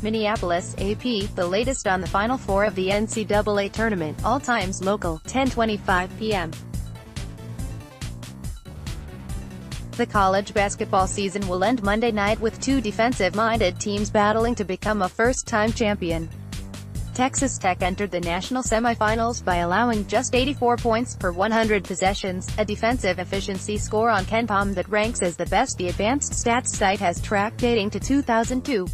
Minneapolis, AP, the latest on the Final Four of the NCAA Tournament, all times local, 10:25 p.m. The college basketball season will end Monday night with two defensive-minded teams battling to become a first-time champion. Texas Tech entered the national semifinals by allowing just 84 points per 100 possessions, a defensive efficiency score on KenPom that ranks as the best the advanced stats site has tracked dating to 2002.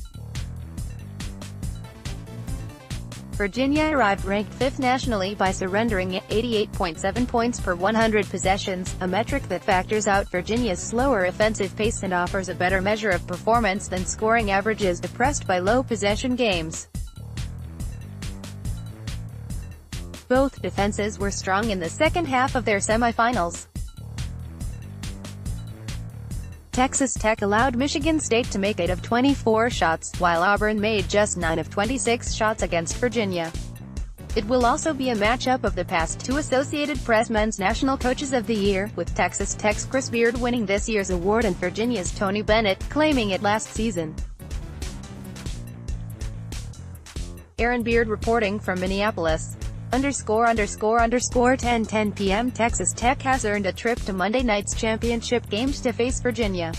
Virginia arrived ranked 5th nationally by surrendering 88.7 points per 100 possessions, a metric that factors out Virginia's slower offensive pace and offers a better measure of performance than scoring averages depressed by low possession games. Both defenses were strong in the second half of their semifinals. Texas Tech allowed Michigan State to make 8 of 24 shots, while Auburn made just 9 of 26 shots against Virginia. It will also be a matchup of the past two Associated Press Men's National Coaches of the Year, with Texas Tech's Chris Beard winning this year's award and Virginia's Tony Bennett claiming it last season. Aaron Beard reporting from Minneapolis. ___10:10 p.m. Texas Tech has earned a trip to Monday night's championship games to face Virginia.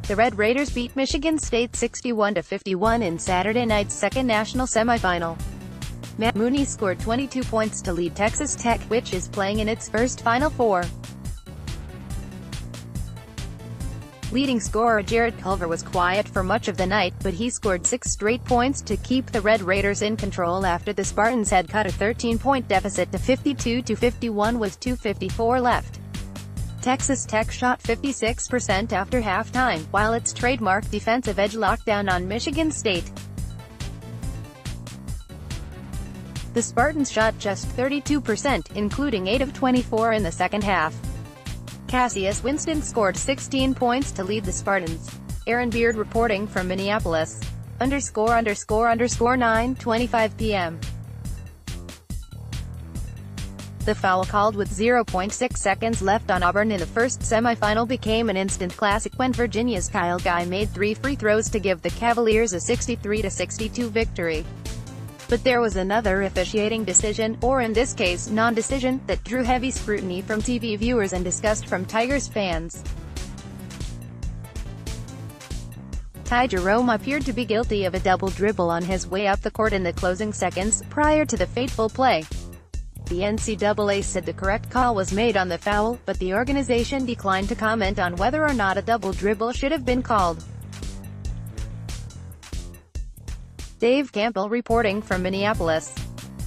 The Red Raiders beat Michigan State 61-51 in Saturday night's second national semifinal. Matt Mooney scored 22 points to lead Texas Tech, which is playing in its first Final Four. Leading scorer Jarrett Culver was quiet for much of the night, but he scored 6 straight points to keep the Red Raiders in control after the Spartans had cut a 13-point deficit to 52-51 with 2:54 left. Texas Tech shot 56% after halftime, while its trademark defensive edge locked down on Michigan State. The Spartans shot just 32%, including 8 of 24 in the second half. Cassius Winston scored 16 points to lead the Spartans. Aaron Beard reporting from Minneapolis. ___9:25 p.m. The foul called with 0.6 seconds left on Auburn in the first semifinal became an instant classic when Virginia's Kyle Guy made 3 free throws to give the Cavaliers a 63-62 victory. But there was another officiating decision, or in this case, non-decision, that drew heavy scrutiny from TV viewers and disgust from Tigers fans. Ty Jerome appeared to be guilty of a double dribble on his way up the court in the closing seconds, prior to the fateful play. The NCAA said the correct call was made on the foul, but the organization declined to comment on whether or not a double dribble should have been called. Dave Campbell reporting from Minneapolis.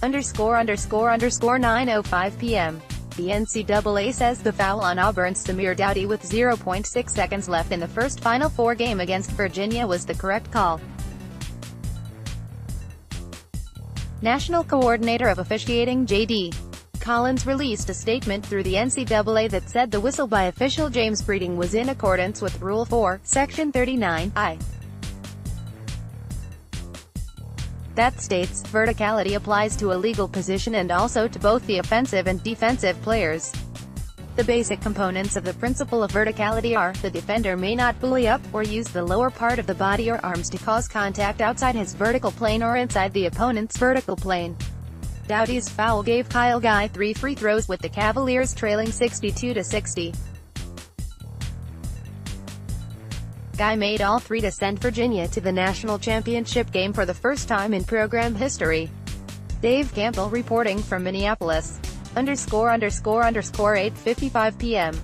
___9:05 p.m. The NCAA says the foul on Auburn's Samir Doughty with 0.6 seconds left in the first Final Four game against Virginia was the correct call. National Coordinator of Officiating J.D. Collins released a statement through the NCAA that said the whistle by official James Breeding was in accordance with Rule 4, Section 39I. That states, verticality applies to a legal position and also to both the offensive and defensive players. The basic components of the principle of verticality are, the defender may not bully up, or use the lower part of the body or arms to cause contact outside his vertical plane or inside the opponent's vertical plane. Doughty's foul gave Kyle Guy 3 free throws with the Cavaliers trailing 62-60. Guy made all 3 to send Virginia to the national championship game for the first time in program history. Dave Campbell reporting from Minneapolis. ___8:55 p.m.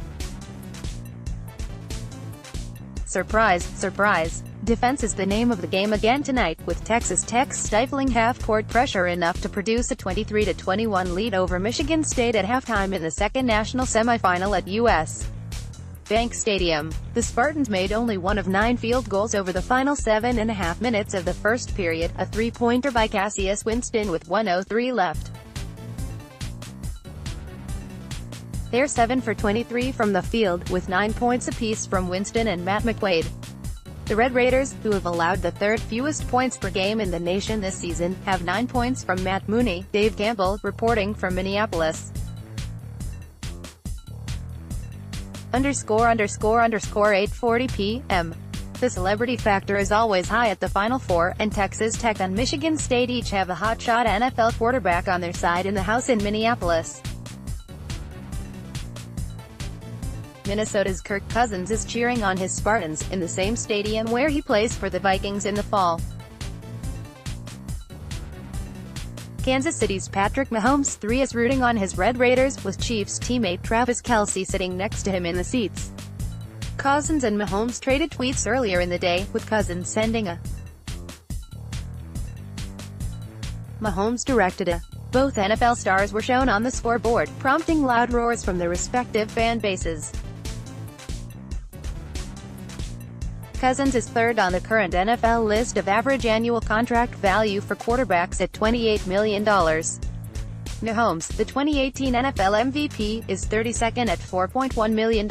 Surprise, surprise. Defense is the name of the game again tonight, with Texas Tech stifling half-court pressure enough to produce a 23-21 lead over Michigan State at halftime in the second national semifinal at U.S. Bank Stadium. The Spartans made only 1 of 9 field goals over the final 7.5 minutes of the first period, a 3-pointer by Cassius Winston with 1:03 left. They're 7 for 23 from the field, with 9 points apiece from Winston and Matt McQuaid. The Red Raiders, who have allowed the third fewest points per game in the nation this season, have 9 points from Matt Mooney. Dave Campbell reporting from Minneapolis. ____8:40 p.m. The celebrity factor is always high at the Final Four, and Texas Tech and Michigan State each have a hotshot NFL quarterback on their side in the house in Minneapolis. Minnesota's Kirk Cousins is cheering on his Spartans, in the same stadium where he plays for the Vikings in the fall. Kansas City's Patrick Mahomes III is rooting on his Red Raiders, with Chiefs teammate Travis Kelce sitting next to him in the seats. Cousins and Mahomes traded tweets earlier in the day, with Cousins sending a Mahomes directed a. Both NFL stars were shown on the scoreboard, prompting loud roars from their respective fan bases. Cousins is third on the current NFL list of average annual contract value for quarterbacks at $28 million. Mahomes, the 2018 NFL MVP, is 32nd at $4.1 million.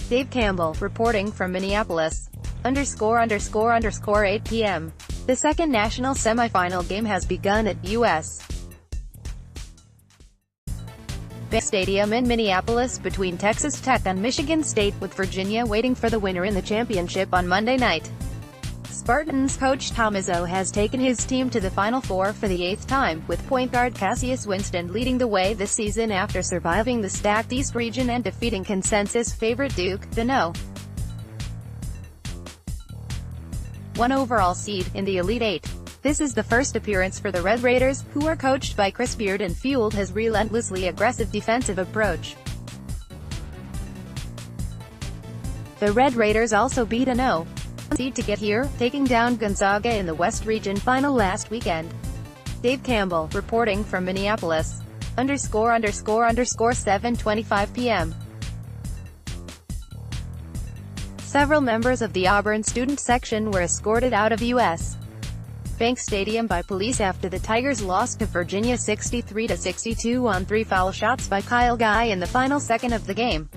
Dave Campbell, reporting from Minneapolis. ____ 8 p.m. The second national semifinal game has begun at U.S. Bank Stadium in Minneapolis between Texas Tech and Michigan State, with Virginia waiting for the winner in the championship on Monday night. Spartans coach Tom Izzo has taken his team to the Final Four for the 8th time, with point guard Cassius Winston leading the way this season after surviving the stacked East region and defeating consensus favorite Duke, the No. 1 overall seed, in the Elite Eight. This is the first appearance for the Red Raiders, who are coached by Chris Beard and fueled his relentlessly aggressive defensive approach. The Red Raiders also beat a No. 1 seed to get here, taking down Gonzaga in the West Region Final last weekend. Dave Campbell, reporting from Minneapolis. ____ 7:25 p.m. Several members of the Auburn student section were escorted out of U.S. Bank Stadium by police after the Tigers lost to Virginia 63-62 on 3 foul shots by Kyle Guy in the final second of the game.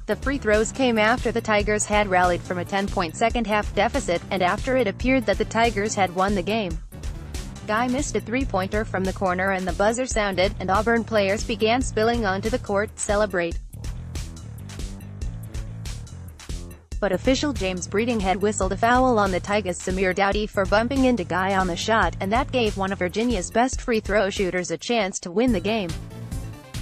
The free throws came after the Tigers had rallied from a 10-point second-half deficit, and after it appeared that the Tigers had won the game. Guy missed a three-pointer from the corner and the buzzer sounded, and Auburn players began spilling onto the court to celebrate. But official James Breeding had whistled a foul on the Tigers' Samir Dowdy for bumping into Guy on the shot, and that gave one of Virginia's best free throw shooters a chance to win the game.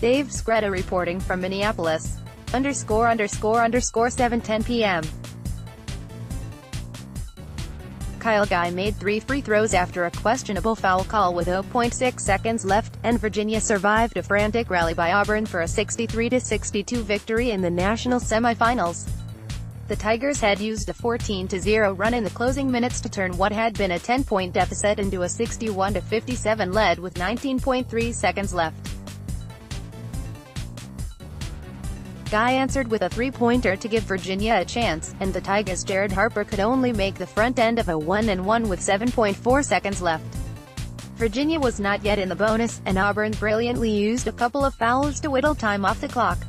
Dave Scretta, reporting from Minneapolis. ____ 7:10 p.m. Kyle Guy made 3 free throws after a questionable foul call with 0.6 seconds left, and Virginia survived a frantic rally by Auburn for a 63-62 victory in the national semifinals. The Tigers had used a 14-0 run in the closing minutes to turn what had been a 10-point deficit into a 61-57 lead with 19.3 seconds left. Guy answered with a three-pointer to give Virginia a chance, and the Tigers' Jared Harper could only make the front end of a 1-and-1 with 7.4 seconds left. Virginia was not yet in the bonus, and Auburn brilliantly used a couple of fouls to whittle time off the clock.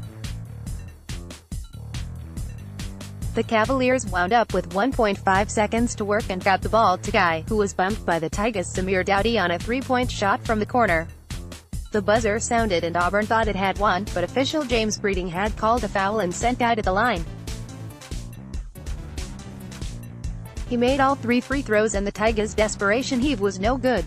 The Cavaliers wound up with 1.5 seconds to work and got the ball to Guy, who was bumped by the Tigers' Samir Dowdy on a three-point shot from the corner. The buzzer sounded and Auburn thought it had won, but official James Breeding had called a foul and sent Guy to the line. He made all 3 free throws and the Tigers' desperation heave was no good.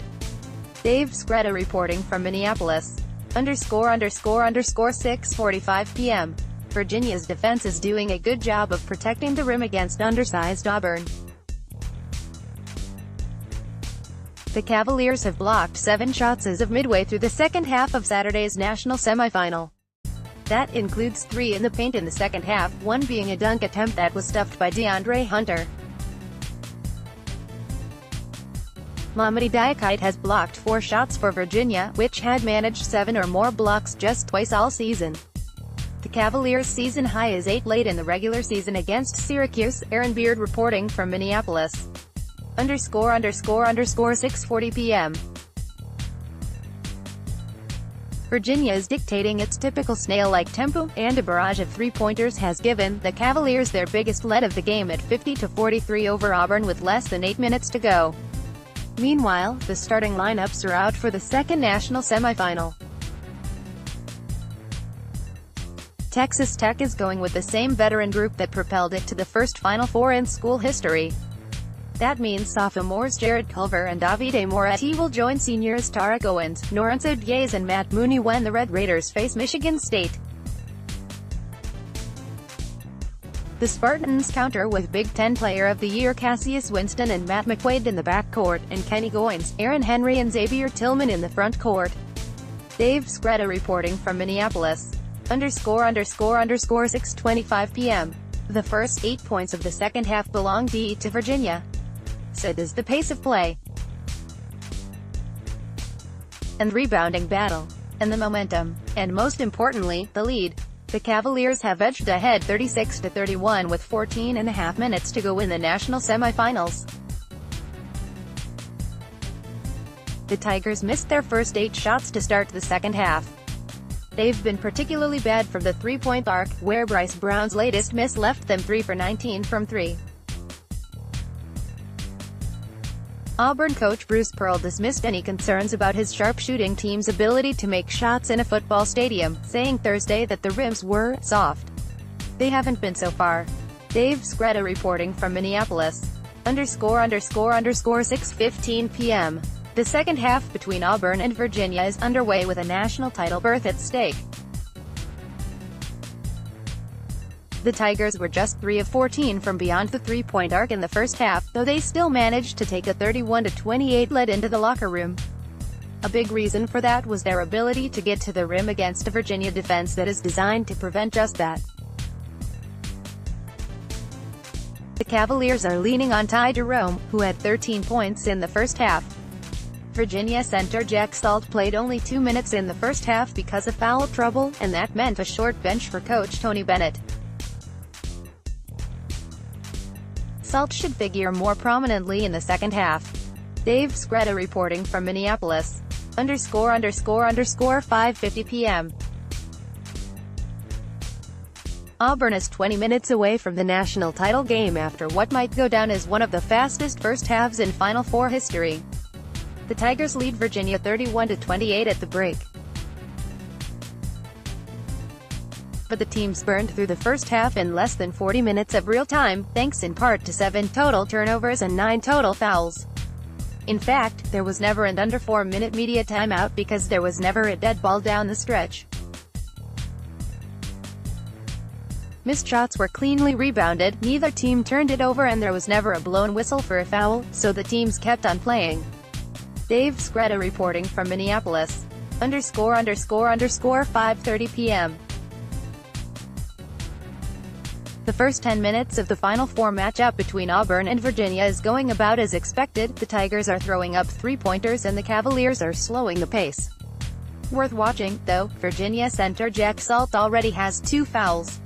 Dave Scretta, reporting from Minneapolis. ____ 6:45 p.m. Virginia's defense is doing a good job of protecting the rim against undersized Auburn. The Cavaliers have blocked 7 shots as of midway through the second half of Saturday's national semifinal. That includes 3 in the paint in the second half, one being a dunk attempt that was stuffed by DeAndre Hunter. Mamadi Diakite has blocked 4 shots for Virginia, which had managed 7 or more blocks just twice all season. The Cavaliers' season high is 8 late in the regular season against Syracuse. Aaron Beard, reporting from Minneapolis. ____ 6:40 p.m. Virginia is dictating its typical snail-like tempo, and a barrage of three-pointers has given the Cavaliers their biggest lead of the game at 50-43 over Auburn with less than 8 minutes to go. Meanwhile, the starting lineups are out for the second national semifinal. Texas Tech is going with the same veteran group that propelled it to the first Final Four in school history. That means sophomores Jared Culver and Davide Moretti will join seniors Tarek Owens, Norenzo Diaz and Matt Mooney when the Red Raiders face Michigan State. The Spartans counter with Big Ten Player of the Year Cassius Winston and Matt McQuaid in the backcourt, and Kenny Goins, Aaron Henry and Xavier Tillman in the front court. Dave Scretta reporting from Minneapolis. ___6:25 p.m. The first 8 points of the second half belonged to Virginia. So does the pace of play, and rebounding battle, and the momentum, and most importantly, the lead. The Cavaliers have edged ahead 36-31 with 14.5 minutes to go in the national semifinals. The Tigers missed their first 8 shots to start the second half. They've been particularly bad from the three-point arc, where Bryce Brown's latest miss left them 3 for 19 from 3. Auburn coach Bruce Pearl dismissed any concerns about his sharpshooting team's ability to make shots in a football stadium, saying Thursday that the rims were soft. They haven't been so far. Dave Scretta reporting from Minneapolis. ___6:15 p.m. The second half between Auburn and Virginia is underway with a national title berth at stake. The Tigers were just 3 of 14 from beyond the three-point arc in the first half, though they still managed to take a 31-28 lead into the locker room. A big reason for that was their ability to get to the rim against a Virginia defense that is designed to prevent just that. The Cavaliers are leaning on Ty Jerome, who had 13 points in the first half. Virginia center Jack Salt played only 2 minutes in the first half because of foul trouble, and that meant a short bench for coach Tony Bennett. Salt should figure more prominently in the second half. Dave Scretta reporting from Minneapolis. ___5:50 p.m. Auburn is 20 minutes away from the national title game after what might go down as one of the fastest first halves in Final Four history. The Tigers lead Virginia 31-28 at the break. But the teams burned through the first half in less than 40 minutes of real time, thanks in part to 7 total turnovers and 9 total fouls. In fact, there was never an under 4-minute media timeout because there was never a dead ball down the stretch. Missed shots were cleanly rebounded, neither team turned it over and there was never a blown whistle for a foul, so the teams kept on playing. Dave Scretta reporting from Minneapolis. ___5:30 p.m. The first 10 minutes of the Final Four matchup between Auburn and Virginia is going about as expected. The Tigers are throwing up three-pointers and the Cavaliers are slowing the pace. Worth watching, though, Virginia center Jack Salt already has 2 fouls.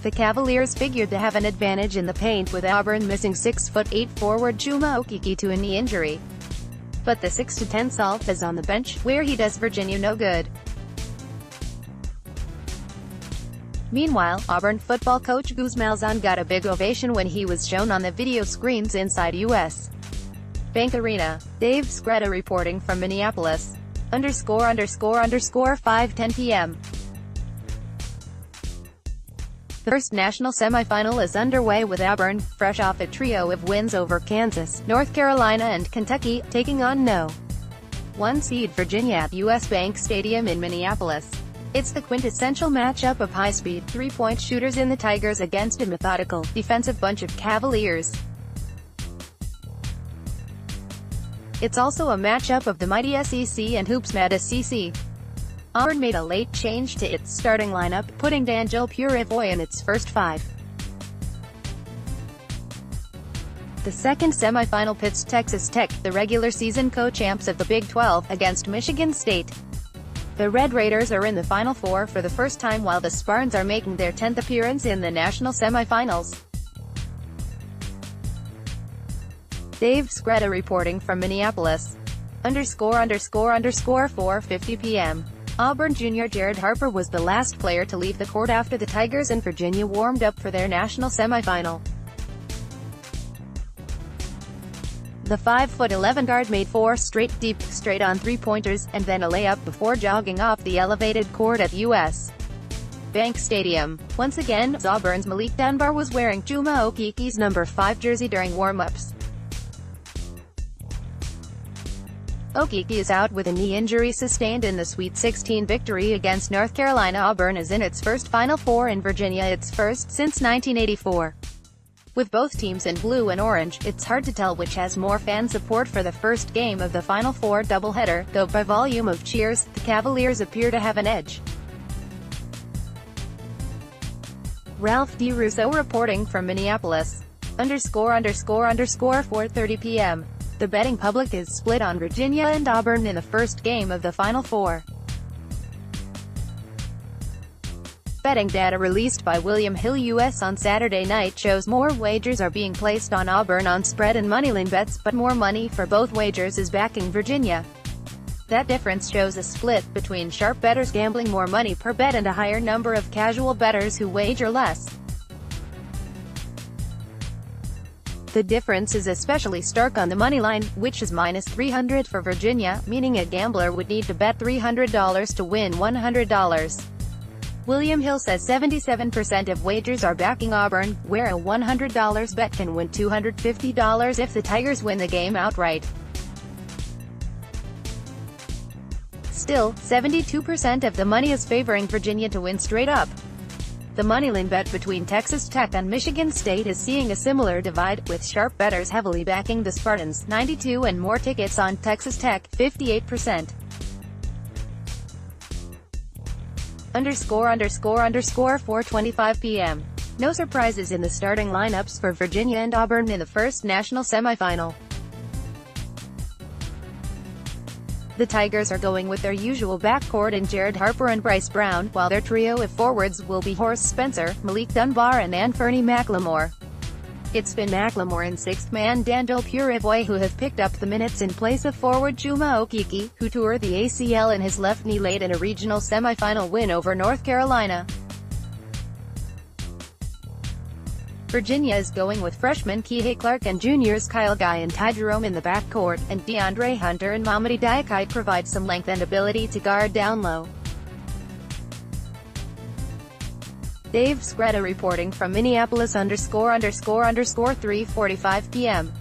The Cavaliers figured to have an advantage in the paint with Auburn missing 6'8" forward Chuma Okeke to a knee injury. But the 6'10" Salt is on the bench, where he does Virginia no good. Meanwhile, Auburn football coach Gus Malzahn got a big ovation when he was shown on the video screens inside U.S. Bank Arena. Dave Scretta reporting from Minneapolis. ___5:10 p.m. The first national semifinal is underway with Auburn, fresh off a trio of wins over Kansas, North Carolina and Kentucky, taking on No. 1 seed Virginia at U.S. Bank Stadium in Minneapolis. It's the quintessential matchup of high-speed, three-point shooters in the Tigers against a methodical, defensive bunch of Cavaliers. It's also a matchup of the mighty SEC and hoops mad SEC. Auburn made a late change to its starting lineup, putting D'Angelo Purifoy in its first 5. The second semifinal pits Texas Tech, the regular season co-champs of the Big 12, against Michigan State. The Red Raiders are in the Final Four for the first time while the Spartans are making their 10th appearance in the national semifinals. Dave Scretta reporting from Minneapolis. ___4:50 p.m. Auburn junior Jared Harper was the last player to leave the court after the Tigers and Virginia warmed up for their national semifinal. The 5'11" guard made 4 straight deep, straight-on three-pointers, and then a layup before jogging off the elevated court at U.S. Bank Stadium. Once again, Auburn's Malik Dunbar was wearing Chuma Okeke's number 5 jersey during warm-ups. Okeke is out with a knee injury sustained in the Sweet 16 victory against North Carolina. Auburn is in its first Final Four in Virginia, its first since 1984. With both teams in blue and orange, it's hard to tell which has more fan support for the first game of the Final Four doubleheader, though by volume of cheers, the Cavaliers appear to have an edge. Ralph DeRusso reporting from Minneapolis. ___4:30 p.m. The betting public is split on Virginia and Auburn in the first game of the Final Four. Betting data released by William Hill US on Saturday night shows more wagers are being placed on Auburn on spread and moneyline bets, but more money for both wagers is backing Virginia. That difference shows a split between sharp bettors gambling more money per bet and a higher number of casual bettors who wager less. The difference is especially stark on the money line, which is -300 for Virginia, meaning a gambler would need to bet $300 to win $100. William Hill says 77% of wagers are backing Auburn, where a $100 bet can win $250 if the Tigers win the game outright. Still, 72% of the money is favoring Virginia to win straight up. The moneyline bet between Texas Tech and Michigan State is seeing a similar divide, with sharp bettors heavily backing the Spartans, 92, and more tickets on Texas Tech, 58%. ___4:25 p.m. No surprises in the starting lineups for Virginia and Auburn in the first national semifinal. The Tigers are going with their usual backcourt in Jared Harper and Bryce Brown, while their trio of forwards will be Horace Spencer, Malik Dunbar and Anthony McLemore. It's been McLemore and sixth man Dandel Purivoy who have picked up the minutes in place of forward Chuma Okeke, who tore the ACL in his left knee late in a regional semifinal win over North Carolina. Virginia is going with freshmen Kihei Clark and juniors Kyle Guy and Ty Jerome in the backcourt, and DeAndre Hunter and Mamadi Diakite provide some length and ability to guard down low. Dave Scretta reporting from Minneapolis ___3:45 p.m.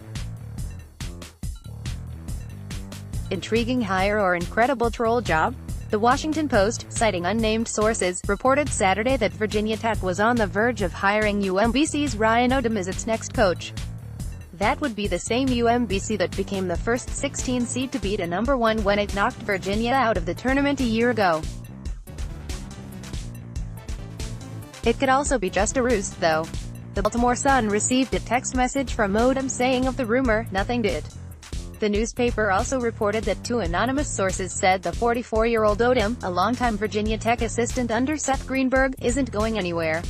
Intriguing hire or incredible troll job? The Washington Post, citing unnamed sources, reported Saturday that Virginia Tech was on the verge of hiring UMBC's Ryan Odom as its next coach. That would be the same UMBC that became the first 16 seed to beat a number 1 when it knocked Virginia out of the tournament a year ago. It could also be just a ruse, though. The Baltimore Sun received a text message from Odom saying of the rumor, "Nothing did." The newspaper also reported that 2 anonymous sources said the 44-year-old Odom, a longtime Virginia Tech assistant under Seth Greenberg, isn't going anywhere.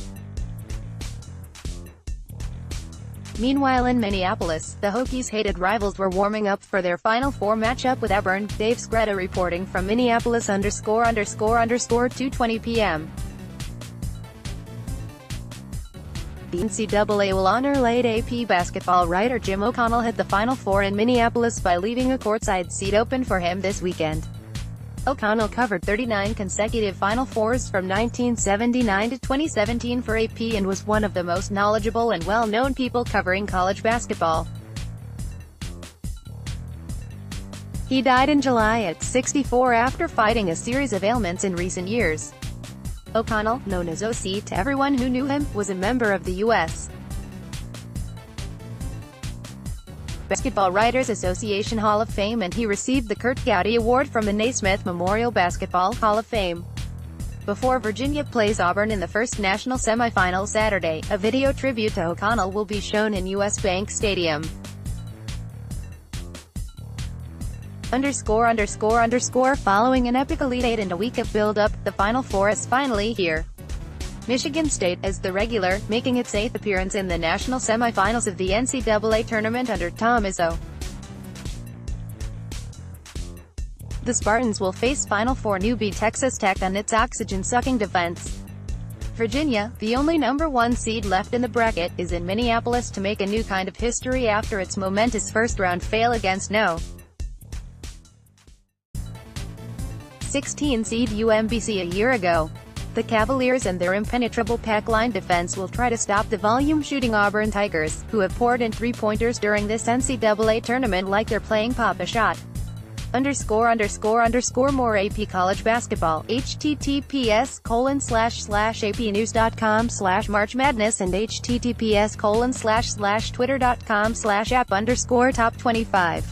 Meanwhile in Minneapolis, the Hokies' hated rivals were warming up for their Final Four matchup with Auburn. Dave Scretta reporting from Minneapolis ___2:20 p.m. The NCAA will honor late AP basketball writer Jim O'Connell hit the Final Four in Minneapolis by leaving a courtside seat open for him this weekend. O'Connell covered 39 consecutive Final Fours from 1979 to 2017 for AP and was one of the most knowledgeable and well-known people covering college basketball. He died in July at 64 after fighting a series of ailments in recent years. O'Connell, known as OC to everyone who knew him, was a member of the U.S. Basketball Writers Association Hall of Fame, and he received the Kurt Gowdy Award from the Naismith Memorial Basketball Hall of Fame. Before Virginia plays Auburn in the first national semifinal Saturday, a video tribute to O'Connell will be shown in U.S. Bank Stadium. Following an epic Elite Eight and a week of build-up, the Final Four is finally here. Michigan State, as the regular, making its 8th appearance in the national semifinals of the NCAA Tournament under Tom Izzo. The Spartans will face Final Four newbie Texas Tech on its oxygen-sucking defense. Virginia, the only #1 seed left in the bracket, is in Minneapolis to make a new kind of history after its momentous first-round fail against No. 16 seed UMBC a year ago. The Cavaliers and their impenetrable pack-line defense will try to stop the volume-shooting Auburn Tigers, who have poured in three-pointers during this NCAA tournament like they're playing Pop-A-Shot. ____ More AP College Basketball, https://apnews.com/March Madness and https://twitter.com/app_top25